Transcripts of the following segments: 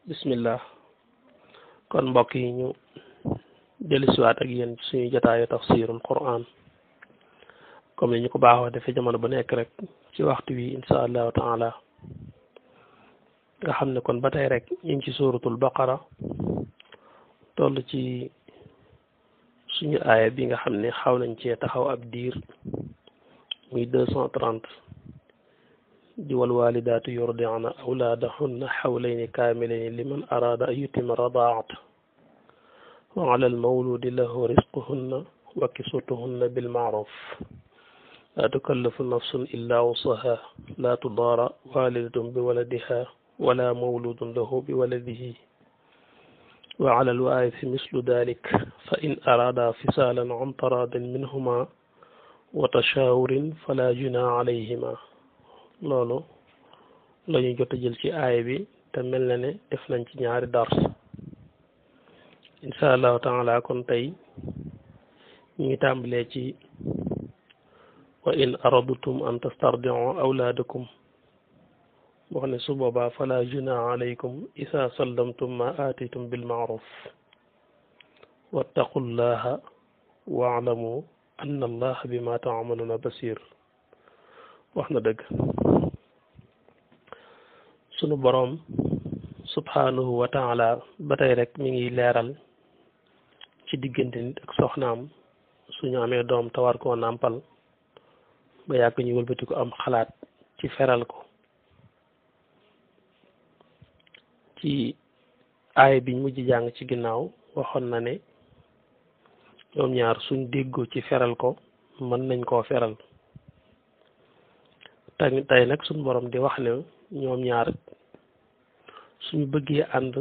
bismillah kon mbokk yi ñu dellusiwaat ak yéen ci suñu jotaayu tafsirul Qur'an comme ni ñu ko baaxoo defee jamono bu nekk rek ci waxtu wi insha allahu taala nga xam ne kon ba tey rek ñu ngi ci suratul baqara toll ci suñu aaya bi nga xam ne xaw nañ cee taxaw ab diir muy 230 di wal walidaatu yurdi'na awlaadahunna hawlayni kaamilayni liman araada an yutimma radaa'ata wa ala al-mawluudi lahu rizquhunna wa kiswatuhunna bil ma'ruuf laa tukallafu nafsun illaa wus'ahaa laa tudaara waalidatun bi waladihaa wala mawluudun lahu bi waladihi wa ala al-waarisi mislu dhaalika fa in araadaa fisaalan an taraadin minhumaa wa tashaawurin falaa junaaha alayhimaa loolu la ñu jot a jël ci aaya bi te mel na ne def nañ ci ñaari dars insha allahu taala kon tey ñu ngi tàmbalee ci wa in aradtum an tastardi'u awlaadakum wax ne su boobaa fala junaha alaykum isa sallamtum ma aatitum bil ma'ruf wattaqullaha wa'lamu anna allaha bima ta'maluna basir wax na dëgg sunu boroom subhanahu wa taala ba tey rek mi ngi leeral ci diggante nit ak soxnaam suñu amee doom te war koo nàmpal ba yàgg ñu wëlbati ko am xalaat ci feral ko ci aaya biñ mujj jàng ci ginnaaw waxoon na ne ñoom ñaar suñ déggoo ci feral ko mën nañ koo feral tey nag suñu borom di wax ne ñoom ñaar suñu bëggee ànd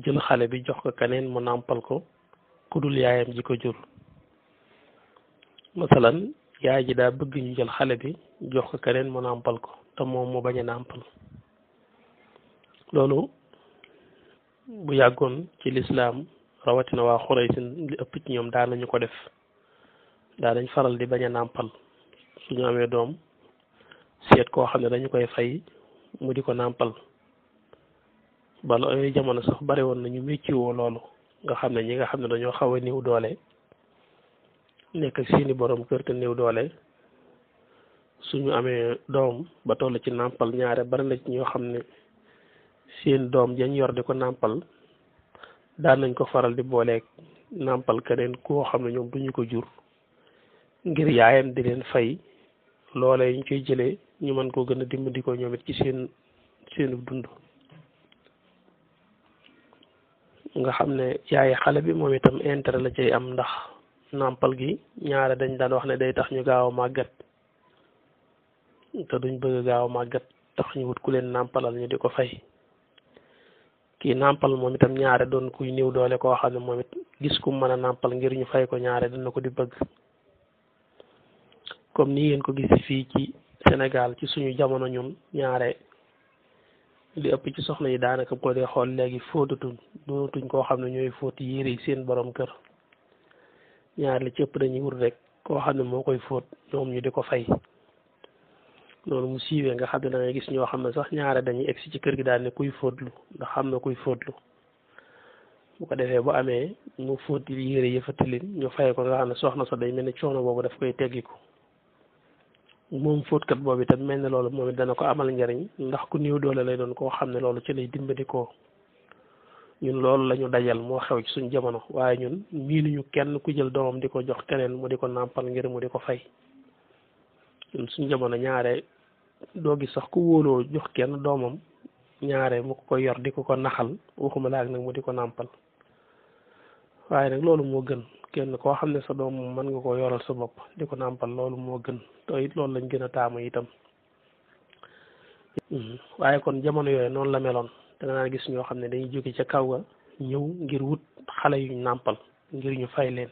jël xale bi jox ko keneen mu nàmpal ko ku dul yaayam ji ko jur masalan yaay ji daa bëgg ñu jël xale bi jox ko keneen mu nàmpal ko te moom mu bañ a nàmpal loolu bu yàggoon ci lislaam rawatina waa Xuraysh li ëpp ci ñoom daan nañu ko def daa dañ faral di bañ a nàmpal suñu amee doom seet koo xam ne dañu koy fay mu di ko nàmpal bala yooyu jamono sax bari woon nañu mécciwoo loolu nga xam ne ñi nga xam ne dañoo xaw a néew doole nekk ak seeni borom kër te néew doole suñu amee doom ba toll ci nàmpal ñaare bari na ci ñoo xam ne seen doom jañ yor di ko nàmpal daan nañ ko faral di booleeg nàmpal keneen koo xam ne ñoom duñu ko jur ngir yaayam di leen fay loolee ñu koy jëlee ñu mën koo gën a dimbali ko ñoom it ci seenu dund nga xam ne yaay xale bi moom itam intérêt la cay am ndax nàmpal gi ñaare dañ daan wax ne day tax ñu gaaw a màggat te duñ bëgg gaaw a màggat tax ñu wut ku leen nàmpalal ñu di ko fay kii nàmpal moom itam ñaare doon kuy néew doole koo xam ne moom it gis ku mën a nàmpal ngir ñu fay ko ñaare dina ko di bëgg comme ni ngeen ko gis fii ci Sénégal ci suñu jamono ñun ñaare li ëpp ci soxna yi daanaka ko dee xool léegi fóotatuñ dootuñ koo xam ne ñooy fóoti yére yi seen borom kër ñaar li ci ëpp dañuy wut rek koo xam ne moo koy fóot ñoom ñu di ko fay loolu mu siiwee nga xam ne da ngay gis ñoo xam ne sax ñaare dañuy egsi ci kër gi daal ne kuy fóotlu ndax xam na kuy fóotlu bu ko defee bu amee mu fóot yére yi fa tilim ñu fay ko nga xam ne soxna sa day mel ni coono boobu daf koy teggiku moom fóotkat boobu itam mel ne loolu moom it dana ko amal njariñ ndax ku néew doole lay doon koo xam ne loolu ci lay dimbali ko ñun loolu la ñu dajal moo xew ci suñ jamono waaye ñun miinuñu kenn ku jël doomam di ko jox keneen mu di ko nàmpal ngir mu di ko fay ñun suñ jamono ñaare doo gis sax ku wóoloo jox kenn doomam ñaare mu ko yor di ko naxal waxuma la ak nag mu di ko nàmpal waaye nag loolu moo gën kenn koo xam ne sa doom mën nga ko yoral sa bopp di ko nàmpal loolu moo gën te it loolu lañ gën a taamu itam waaye kon jamono yooyu noonu la meloon da nga naan gis ñoo xam ne dañuy jóge ca kaw ga ñëw ngir wut xale yuñ nàmpal ngir ñu fay leen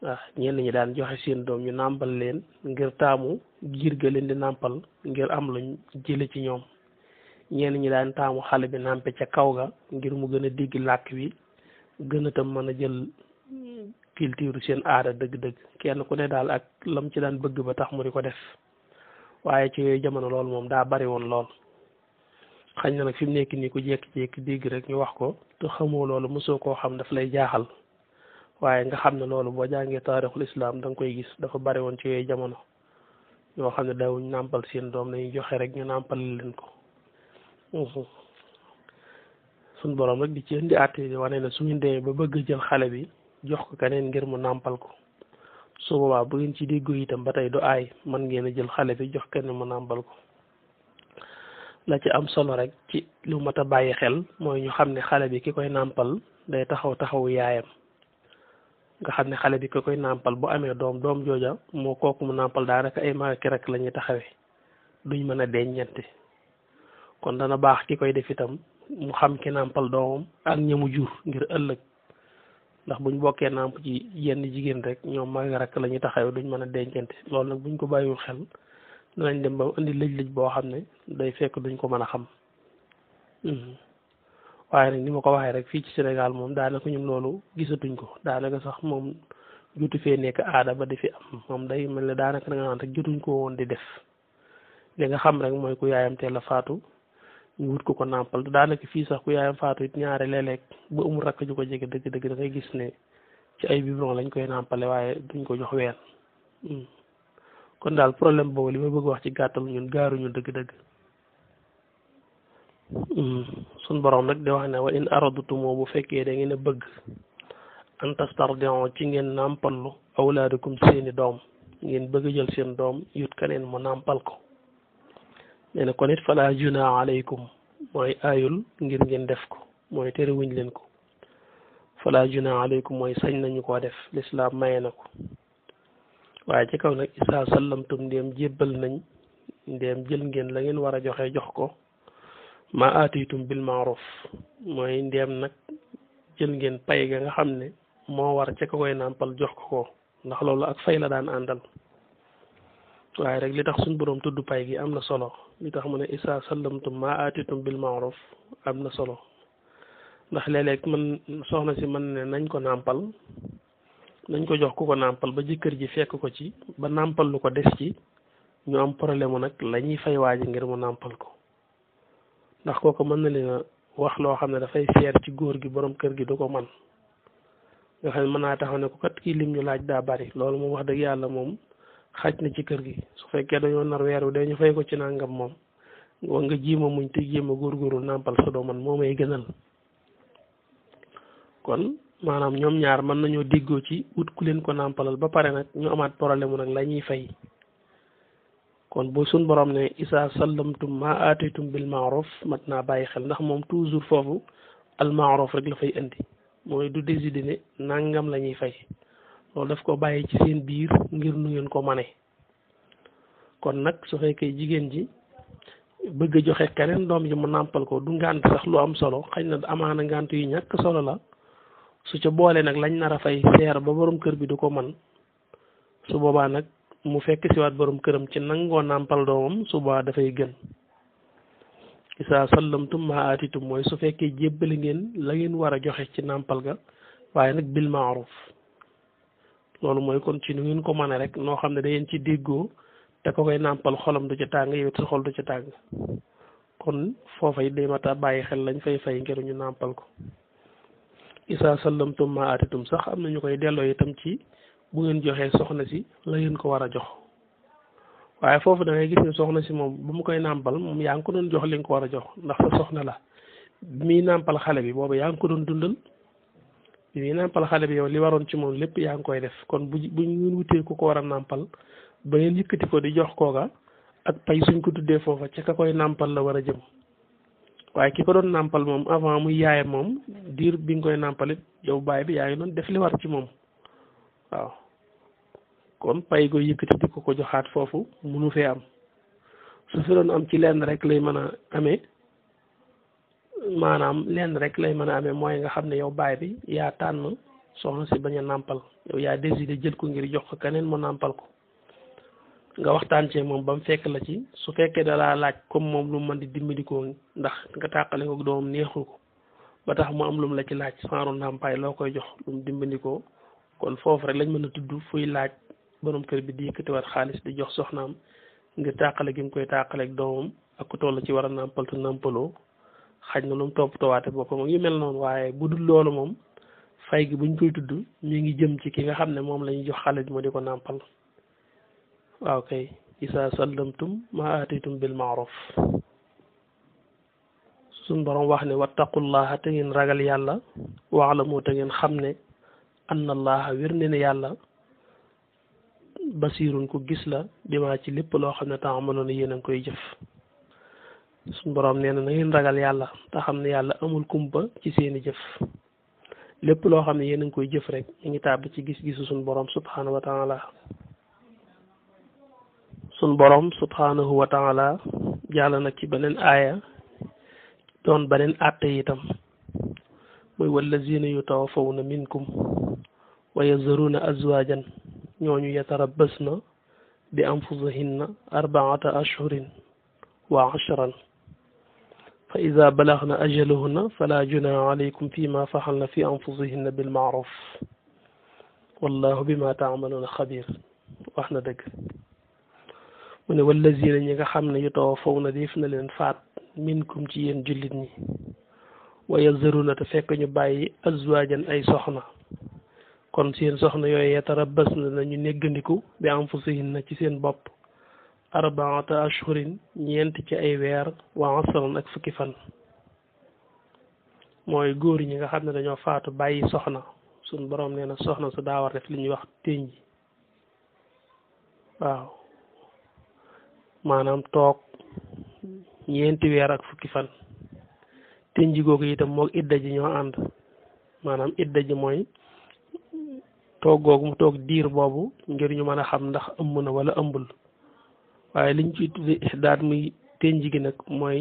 waaw ñenn ñi daan joxe seen doom ñu nàmpal leen ngir taamu giir ga leen di nàmpal ngir am luñ jële ci ñoom ñenn ñi daan taamu xale bi nàmpe ca kaw ga ngir mu gën a digg làkk wi gën a tam mën a jël culture seen aada dëgg-dëgg kenn ku ne daal ak lam ci daan bëgg ba tax mu di ko def waaye ci yooyu jamono loolu moom daa bari woon lool xañ na nag fi mu nekk nii ku jékki-jékki dégg rek ñu wax ko te xamoo loolu mosoo koo xam daf lay jaaxal waaye nga xam ne loolu boo jàngee taarixul islam da nga koy gis dafa bari woon ci yooyu jamono ñoo xam ne daawuñ nàmpal seen doom dañuy joxe rek ñu nàmpal leen ko suñ borom rek di ci indi àtte di wane ne su ngeen demee ba bëgg jël xale bi jox ko keneen ngir mu nàmpal ko su boobaa bu ngeen ci déggoo itam ba tey du aay mën ngeen a jël xale bi jox keneen mu nàmpal ko la ci am solo rek ci lu mat a bàyyi xel mooy ñu xam ne xale bi ki koy nàmpal day taxawu yaayam nga xam ne xale bi ki koy nàmpal bu amee doom jooja moo kooku mu nàmpal daanaka ay mag ki rek la ñuy taxawee duñ mën a deññante kon dana baax ki koy def itam mu xam ki nàmpal doomam ak ñamu jur ngir ëllëg ndax buñ bokkee nàmp ci yenn jigéen rek ñoom mag rek la ñuy taxawee duñ mën a deññante loolu nag buñ ko bàyyiwul xel danañ dem ba indi lëj-lëj boo xam ne day fekk duñ ko mën a xam waaye nag ni ma ko waxee rek fii ci Sénégal moom daanaka ñun loolu gisatuñ ko daanaka sax moom jotu fee nekk aada ba di fi am moom day mel ne daanaka da nga naan rek jotuñ ko woon di def li nga xam rek mooy ku yaayam teel a faatu ñu wut ko nàmpal daanaka fii sax ku yaayam faatu it ñaare léeg-léeg ba amul rakk ju ko jege dëgg-dëgg da ngay gis ne ci ay biberon lañ koy nàmpale waaye duñ ko jox ween kon daal problème boobu li ma bëgg wax ci gàttal ñun gaaruñu dëgg-dëgg suñ borom nag di wax ne wa in aradutumoo bu fekkee da ngeen a bëgg an tastardion ci ngeen nàmpallu awlaadakum seeni doom ngeen bëgg jël seen doom yut keneen mu nàmpal ko nee na kon it fala junaa alaykum mooy aayul ngir ngeen def ko mooy terewuñ leen ko fala junaa alaykum mooy sañ nañu koo def lislaam maye na ko waaye ci kaw nag isaa sallamtum ndéem jébbal nañ ndéem jël ngeen la ngeen war a joxe jox ko ma aatitum bil maaruf mooy ndéem nag jël ngeen pay ga nga xam ne moo war ca ka koy nàmpal jox ko ndax loolu ak fay la daan àndal waaye rek li tax suñ boroom tudd pay gi am na solo li tax mu ne isaa sallamtum ma aatitum bil maaruf am na solo ndax léeg-léeg man soxna si mën ne nañ ko nàmpal nañ ko jox ku ko nàmpal ba jëkkër ji fekk ko ci ba nàmpal lu ko des ci ñu am problème mu nag la ñuy fay waaji ngir mu nàmpal ko ndax kooku mën na leen a wax loo xam ne dafay seer ci góor gi borom kër gi du ko man nga xam ne mën naa taxaw ne ko kat kii lim ñu laaj daa bari loolu moom wax dëgg yàlla moom xaj na ci kër gi su fekkee dañoo nar weer wi dañu fay ko ci nangam moom wa nga jiima muñ te jéem a góorgóorlu nàmpal sa doom man moo may gënal kon maanaam ñoom ñaar mën nañoo déggoo ci wut ku leen ko nàmpalal ba pare nag ñu amaat problème mu nag la ñuy fay kon bu suñ borom ne isa sallamtum ma aatitum bil maaruf mat naa bàyyi xel ndax moom toujours foofu al maaruf rek la fay indi mooy du décider ne nangam la ñuy fay loolu daf ko bàyyi ci seen biir ngir nu ngeen ko mane kon nag su fekkee jigéen ji bëgg a joxe keneen doom ji mu nàmpal ko du ngànt sax lu am solo xëy na amaana ngànt yu ñàkk solo la su ca boole nag lañ nar a fay seer ba borom kër bi du ko man su boobaa nag mu fekk si waat borom këram ci nangoo nàmpal doomam su boobaa dafay gën isa sallamtum ma aatitum mooy su fekkee jébbali ngeen la ngeen war a joxe ci nàmpal ga waaye nag bil maaruf loolu mooy kon ci nu ngeen ko mën rek noo xam ne da ngeen ci déggoo te ko koy nàmpal xolam du ca tàng yow it sa xol du ca tàng kon foofa it day mat a bàyyi xel lañ fay fay ngir ñu nàmpal ko isa sallamtum ma aatitum sax am na ñu koy delloo itam ci bu ngeen joxee soxna si la ngeen ko war a jox waaye foofu da ngay gis ne soxna si moom bu mu koy nàmpal moom yaa ngi ko doon jox li nga ko war a jox ndax sa soxna la bi muy nàmpal xale bi boobu yaa ngi ko doon dundal bi muy nàmpal xale bi yow li waroon ci moom lépp yaa ngi koy def kon bu ñu wutee ku ko war a nàmpal ba ngeen yëkkati ko di jox kooka ak pay suñ ko tuddee foofa ca ka koy nàmpal la war a jëm waaye ki ko doon nàmpal moom avant muy yaayam moom diir bi nga koy nàmpalit yow baay bi yaa ngi doon def li war ci moom waaw kon pay go yëkkati di ko joxaat foofu munu fee am su fi doon am ci lenn rek lay mën a amee maanaam lenn rek lay mën a amee mooy nga xam ne yow baay bi yaa tànn soxna si bañ a nàmpal yow yaa décidé jël ko ngir jox ko keneen mu nàmpal ko nga waxtaan cee moom ba mu fekk la ci su fekkee dalaa laaj comme moom lu mu mën di dimbali ko ndax nga tàqale ko doomam neexul ko ba tax mu am lu mu la ci laaj saaru ndàmpaay loo koy jox lu mu dimbali ko kon foofu rek lañ mën a tudd fuy laaj borom kër bi di yëkkatiwaat xaalis di jox soxnaam ngir tàqale gi mu koy tàqaleeg doomam ak ku toll ci war a nàmpal te nàmpaloo xaj na lu mu toppatoowaate boppam ak yu mel noonu waaye bu dul loolu moom fay gi buñ koy tudd mi ngi jëm ci ki nga xam ne moom la ñuy jox xale bi mu di ko nàmpal waaw kay isa sallamtum ma aatitum bil maaruf suñ borom wax ne wattaqullaha te ngeen ragal yàlla waalamu te ngeen xam ne anna allaha wér ne ne yàlla basirun ku gis la bimaa ci lépp loo xam ne taamaloon yéen a ngi koy jëf suñ borom nee na na ngeen ragal yàlla te xam ne yàlla amul kumpa ci seeni jëf lépp loo xam ne yéen a ngi koy jëf rek ñu ngi tàbb ci gis-gisu suñ borom subhanahu wa taala suñ borom subhanahu wa taala jàll nag ci beneen aaya doon beneen àtte itam muy wallazina yutawaffawna minkum wa yazaruna azwajan ñooñu yatarabbasna bi anfusihinna arbaata ashhurin wa ashran fa ida balagna ajalahunna fala junaha alaykum fima faxalna fi anfusihinna bilmaaruf wallahu bima taamaluuna xabir wax na dëgg mu ne wallazina ñi nga xam ne yutawaffawna def na leen faat minkum ci yéen jullit ñi wa yazaruna te fekk ñu bàyyi azwajan ay soxna kon seen soxna yooyu yatarabbas na nañu néggandiku bi anfusihinna ci seen bopp arbaata ashhurin ñeent ci ay weer wa asran ak fukki fan mooy góor ñi nga xam ne dañoo faatu bàyyi soxna suñ borom nee na soxna su daa war def li ñuy wax ténj waaw maanaam toog ñeenti weer ak fukki fan ténj googu itam moog idda ji ñoo ànd maanaam idda ji mooy toog googu mu toog diir boobu ngir ñu mën a xam ndax ëmb na wala ëmbul waaye liñ ciy tudde ihdaad muy ténj gi nag mooy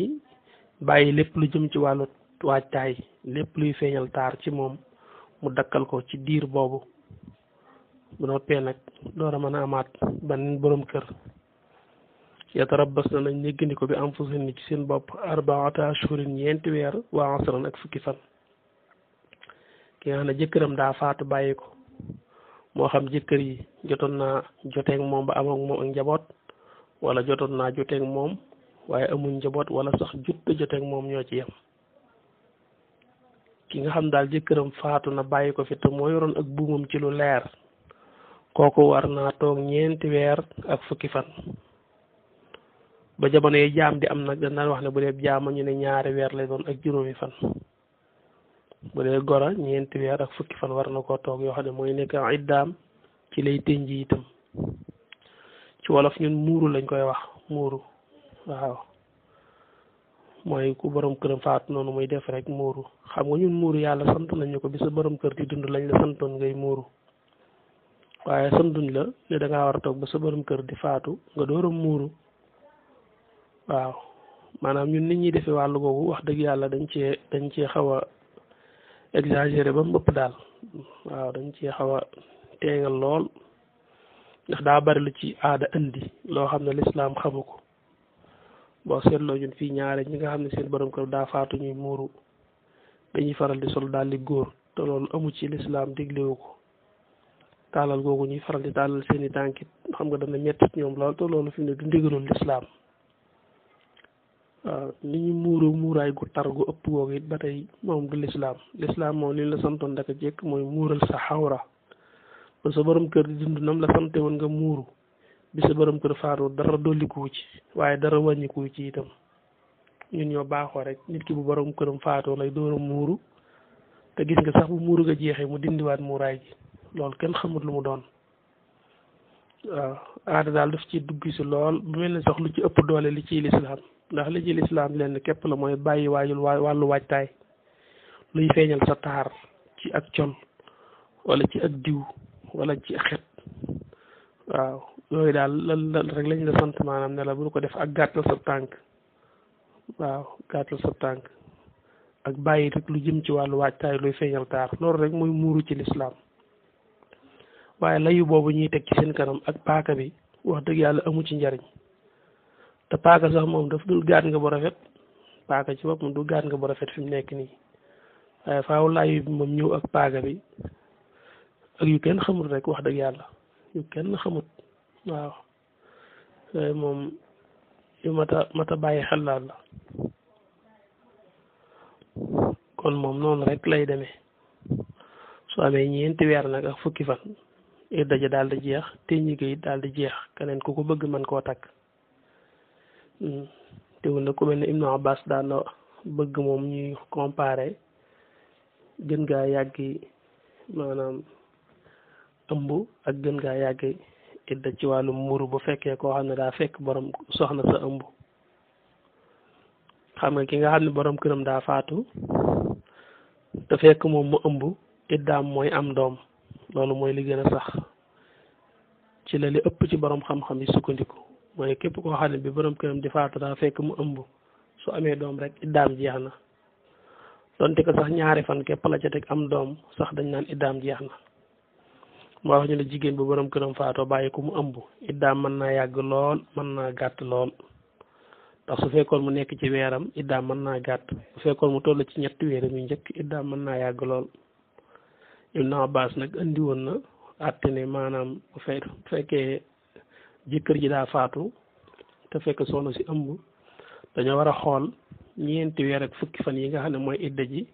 bàyyi lépp lu jëm ci wàllu waajtaay lépp luy feeñal taar ci moom mu dakkal ko ci diir boobu bu noppee nag door a mën a amaat beneen borom kër yatarabbas na nañ néggandi bi anfusihinna ci seen bopp arbaata ashhurin ñeenti weer wa asran ak fukki fan ki nga xam ne jëkkëram daa faatu bàyyi ko moo xam jëkkër yi jotoon naa joteeg moom ba am ak moom ak njaboot wala jotoon naa joteeg moom waaye amuñ njaboot wala sax jutta joteeg moom ñoo ci yem ki nga xam daal jëkkëram faatu na bàyyi ko fi te moo yoroon ak buumam ci lu leer kooku war naa toog ñeenti weer ak fukki fan ba jamono yi jaam di am nag dañ daan wax ne bu dee jaama ñu ne ñaari weer lay doon ak juróomi fan bu dee gora ñeenti weer ak fukki fan war na koo toog yoo xam ne mooy nekk iddaam ci lay tënj itam ci wolof ñun muuru lañ koy wax muuru waaw mooy ku borom këram faatu noonu muy def rek muuru xam nga ñun muuru yàlla sant nañu ko bi sa borom kër di dund lañ la santoon ngay muuru waaye santuñ la ne da ngaa war a toog ba sa borom kër di faatu nga door a muuru waaw maanaam ñun nit ñuy defee wàllu googu wax dëgg yàlla dañ cee xaw a exagéré ba mu ëpp daal waaw dañ cee xaw a teegal lool ndax daa bari lu ci aada indi loo xam ne lislaam xamu ko boo seetloo ñun fii ñaare ñi nga xam ne seen borom kër daa faatu ñuy muuru dañuy faral di sol daal di góor te loolu amu ci lislaam diglewu ko taalal googu ñuy faral di taalal seeni tànkit xam nga dana metti ñoom lool te loolu fi mu ne du ndigalul lislaam waaw ni ñu muuru muuraay gu tar gu ëpp googu it ba tey moom du lislaam moom li la santoon daka jekk mooy muural sa xawra ba sa borom kër di dund nam la sante woon nga muuru bi sa borom kër faatu dara dollikuwu ci waaye dara wàññikuwu ci itam ñun ñoo baaxoo rek nit ki bu borom këram faatoo lay door a muuru te gis nga sax bu muuru nga jeexee mu dindiwaat muuraay gi loolu kenn xamut lu mu doon waaw aada daal daf ci dugg si lool bu mel ne sax lu ci ëpp doole li ciy lislaam ndax li ci lislaam lenn képp la mooy bàyyi wàllu waajtaay luy feeñal sa taar ci ak col wala ci ak diw wala ci xet waaw yooyu daal lan rek lañ la sant maanaam ne la bu ko def ak gàttal sa tànk waaw gàttal sa tànk ak bàyyi rek lu jëm ci wàllu waajtaay luy feeñal taar loolu rek mooy muuru ci lislaam waaye layu boobu ñuy teg ci seen kanam ak paaka bi wax dëgg yàlla amu ci njariñ te paaka sax moom daf dul gaat nga bu rafet paaka ci bopp moom du gaat nga bu rafet fi mu nekk nii waaye faaw layu bi moom ñëw ak paaka bi ak yu kenn xamut rek wax dëgg yàlla yu kenn xamut waaw yooyu moom yu mata bàyyi xel laal la kon moom noonu rek lay demee su amee ñeenti weer nag ak fukki fan idda ja daal di jeex teññi ga it daal di jeex keneen ku ko bëgg mën koo takk teewul nag ku mel ne Ibnu Abbas daan na bëgg moom ñuy comparé gën gaa yàggi maanaam ëmb ak gën gaa yàggi idda ci wàllum muru bu fekkee koo xam ne daa fekk borom soxna sa ëmb xam nga ki nga xam ne borom këram daa faatu te fekk moom mu ëmb iddaam mooy am doom loolu mooy li gën a sax ci la li ëpp ci borom xam-xam yi sukkandiku mooy képp koo xam ne bi borom këram di faatu daa fekk mu ëmb su amee doom rek iddaam jeex na donte ko sax ñaari fan képp la ca teg am doom sax dañ naan iddaam jeex na moo wax ñu ne jigéen bu borom këram faatoo bàyyi ko mu ëmb iddaam mën naa yàgg lool mën naa gàtt lool ndax su fekkoon mu nekk ci weeram iddaam mën naa gàtt su fekkoon mu toll ci ñetti weeram yu njëkk iddaam mën naa yàgg lool Ibn Abbas nag andi woon na àtte ne maanaam bu fekkee jëkkër ji daa faatu te fekk soxna si ëmb dañoo war a xool ñeenti weer ak fukki fan yi nga xam ne mooy idda ji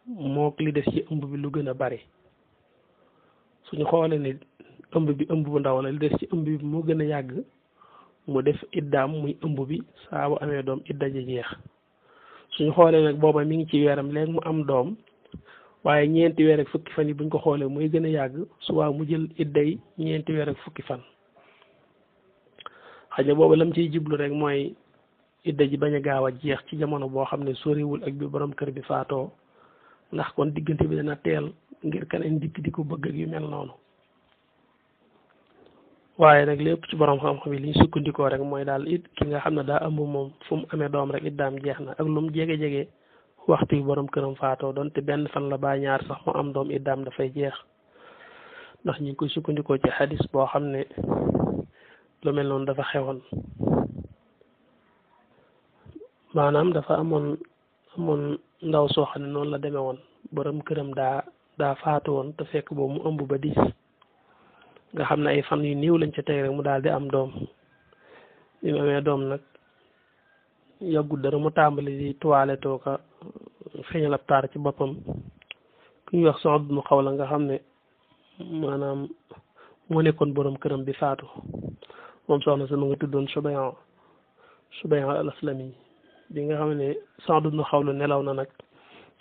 mook li des ci ëmb bi lu gën a bari suñu xoolee ne ëmb bi ëmb bu ndaw la li des ci ëmb bi moo gën a yàgg mu def iddaam muy ëmb bi saa bu amee doom idda ji jeex suñu xoolee nag booba mi ngi ci weeram léegi mu am doom waaye ñeenti weer ak fukki fan yi buñ ko xoolee muy gën a yàgg suwaa mu jël idday ñeenti weer ak fukki fan xëy na boobu lam ciy jublu rek mooy idda ji bañ a gaaw a jeex ci jamono boo xam ne soriwul ak bi borom kër bi faatoo ndax kon diggante bi dana teel ngir keneen dikk di ko bëgg ak yu mel noonu waaye nag lépp ci borom xam-xam yi li ñu sukkandikoo rek mooy daal it ki nga xam ne daa ëmb moom fu mu amee doom rek iddaam jeex na ak lu mu jege-jege waxtu yi borom këram faatoo donte benn fan la baa ñaar sax mu am doom iddaam dafay jeex ndax ñu ngi koy sukkandikoo ci xadis boo xam ne lu mel noonu dafa xewoon maanaam dafa amoon ndaw soo xam ne noonu la demee woon borom këram daa faatu woon te fekk boobu mu ëmb ba 10 nga xam ne ay fan yu néew lañ ca tey rek mu daal di am doom bi mu amee doom nag yàggul dara mu tàmbali di toilettoo ka feeñal ab taar ci boppam ku ñuy wax Saad ibn Xawla nga xam ne maanaam moo nekkoon borom këram bi faatu moom soxna sama nga tuddoon Subayha al-Aslami bi nga xam ne Saad ibn Xawla nelaw na nag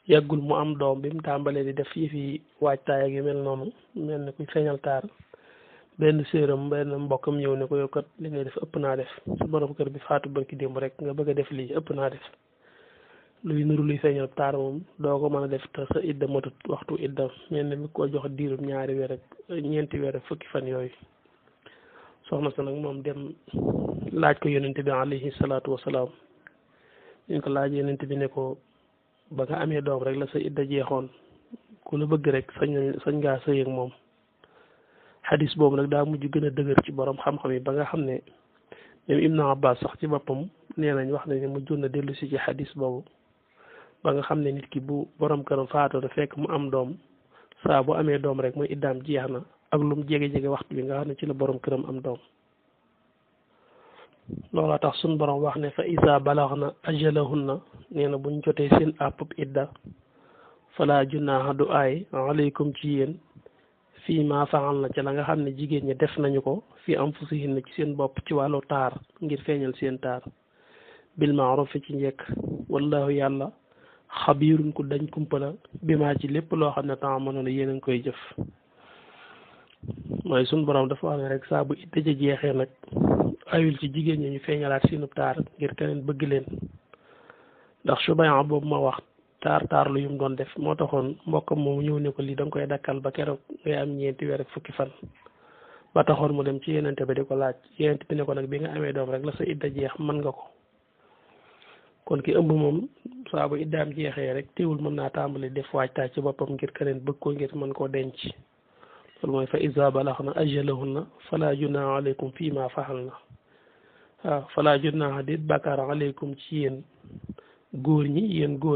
yàggul mu am doom bi mu tàmbalee di def yi fi waajtaay ak yu mel noonu mel ne kuy feeñal taar benn séeram benn mbokkam ñëw ne ko yow kat li ngay def ëpp naa def sa borom kër bi faatu barki démb rek nga bëgg a def lii ëpp naa def luy nuru luy feeñal taar moom doo ko mën a def te sa idda matut waxtu idda mel ne mi ko jox diirum ñaari weer ak ñeenti weer ak fukki fan yooyu soxna sa nag moom dem laaj ko yonente bi alayhi salaatu wasalaam ñu ko laaj yonente bi ne ko ba nga amee doom rek la sa idda jeexoon ku la bëgg rek sañ ngaa sëy ak moom xadis boobu nag daa mujj gën a dëgër ci borom xam-xam yi ba nga xam ne même Ibnu Abbas sax ci boppam nee nañ wax nañ ne mujjoon na dellu si ci xadis boobu ba nga xam ne nit ki bu borom këram faatoo te fekk mu am doom saa bu amee doom rek mooy iddaam jeex na ak lu mu jege-jege waxtu bi nga xam ne ci la borom këram am doom loolaa tax suñ borom wax ne fa isa balaxna ajalahunna nee na buñ jotee seen àppub idda fala junaaha du aay aleykum ci yéen fii ma faxal na ca la nga xam ne jigéen ñi def nañu ko fii anfusihinna ci seen bopp ci wàllu taar ngir feeñal seen taar bil maaruf ci njëkk wallahu yàlla xabiirun ku dañ kumpala bi maa ci lépp loo xam ne temps mënoon yéen a ngi koy jëf mooy suñ borom dafa wax ne rek saa bu idda ja jeexee nag ayul ci jigéen ñi ñu feeñalaat seenu taar ngir keneen bëgg leen ndax Subayha boobu ma wax taar lu yum doon def moo taxoon mbokkam moomu ñëw ne ko lii da nga koy dakkal ba keroog ngay am ñeenti weer ak fukki fan ba taxoon mu dem ci yenente bi di ko laaj yenente bi ne ko nag bi nga amee doom rek la sa idda jeex mën nga ko kon ki ëmb moom saa bu iddaam jeexee rek teewul mën naa tàmbali def waajtaay ci boppam ngir keneen bëgg ko ngir mën koo denc loolu mooy fa iza balaxna ajalahunna fala junaaha aleykum fii ma faxalna waaw fala junaaha déet bàkkaar aleykum ci yéen góor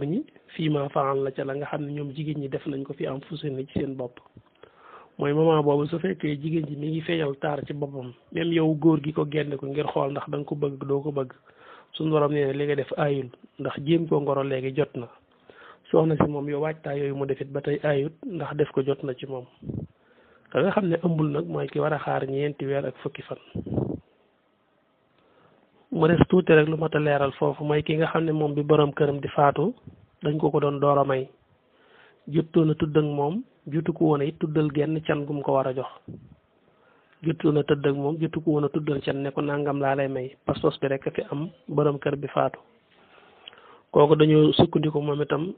ñi fii ma faxal la ca la nga xam ne ñoom jigéen ñi def nañ ko fi am fusen ci seen bopp mooy moment boobu su fekkee jigéen ji mi ngi feeñal taar ci boppam même yow góor gi ko génne ko ngir xool ndax da nga ko bëgg doo ko bëgg suñu borom nee na li nga def ayul ndax jéem koo ngoro léegi jot na soxna si moom yow waajtaay yooyu mu defit ba tey ayut ndax def ko jot na ci moom ka nga xam ne ëmbul nag mooy ki war a xaar ñeenti weer ak fukki fan mu des tuuti rek lu mat a leeral foofu mooy ki nga xam ne moom bi borom këram di faatu dañ ko doon door a may juttoon a tudd ak moom jutu ko woon it tuddal genn can gum ko war a jox juttoon a tëdd ak moom jutu ko woon a tuddal can ne ko nangam laa lay may pas-pas bi rek fi am borom kër bi faatu kooku dañoo sukkandiku moom itam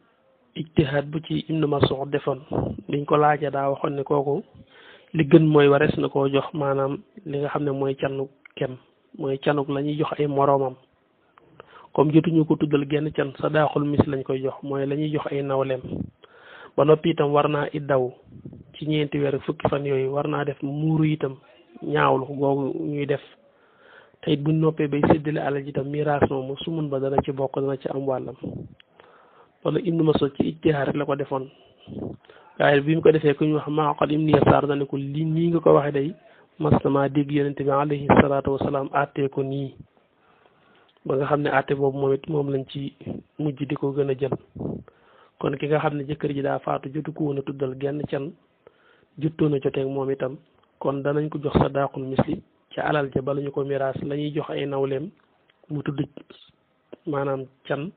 ijtihaad bu ci Ibnu Mas'ud defoon biñ ko laajee daa waxoon ne kooku li gën mooy warees na koo jox maanaam li nga xam ne mooy canu kem mooy canuk la ñuy jox ay moroomam comme jotuñu ko tuddal genn can sa daaxul mis lañ koy jox mooy la ñuy jox ay nawleem ba noppi itam war naa iddaw ci ñeenti weer ak fukki fan yooyu war naa def muuru itam ñaawlu googu ñuy def te it buñ noppee bay séddale alal ji itam miraas moomu sumun ba dana ci bokk dana ci am wàllam wala Ibnu Mas'ud ci ijtihaad rek la ko defoon waaye bi mu ko defee ku ñu wax Ma'qil ibn Yasaar dana ko li nii nga ko waxee day mas na maa dégg yonent bi alayhi salaatu wasalaam àttee ko nii ba nga xam ne àtte boobu moom it moom lañ ci mujj di ko gën a jël kon ki nga xam ne jëkkër ji daa faatu jotu ko woon a tuddal genn can juttoon a joteeg moom itam kon danañ ko jox sadaqul misli ci alal ja bala ñu ko miraas la ñuy jox ay nawleem mu tudd maanaam can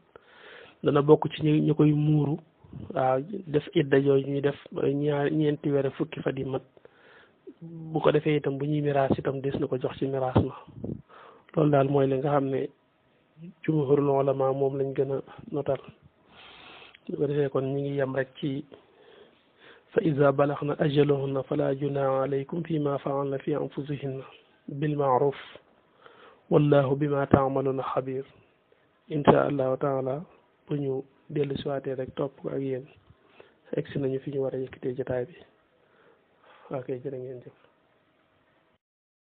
dana bokk ci ñu koy muuru waaw def idda yooyu ñuy def ñeenti weer fukki fa di mat bu ko defee itam bu ñuy miraas itam des na ko jox ci miraas ma loolu daal mooy li nga xam ne jumhurul ulama moom lañ gën a notal bu ko defee kon ñu ngi yem rek ci fa iza balaxna ajalahunna fala junaha alaykum fi ma faalna fi anfusihinna bil maaruf wallahu bima taamaluna xabir insha allahu taala bu ñu dellu siwaatee rek topp ko ak yéen egsi nañu fi ñu war a yëkkatee jotaay bi waa kay jërë ngeen jëf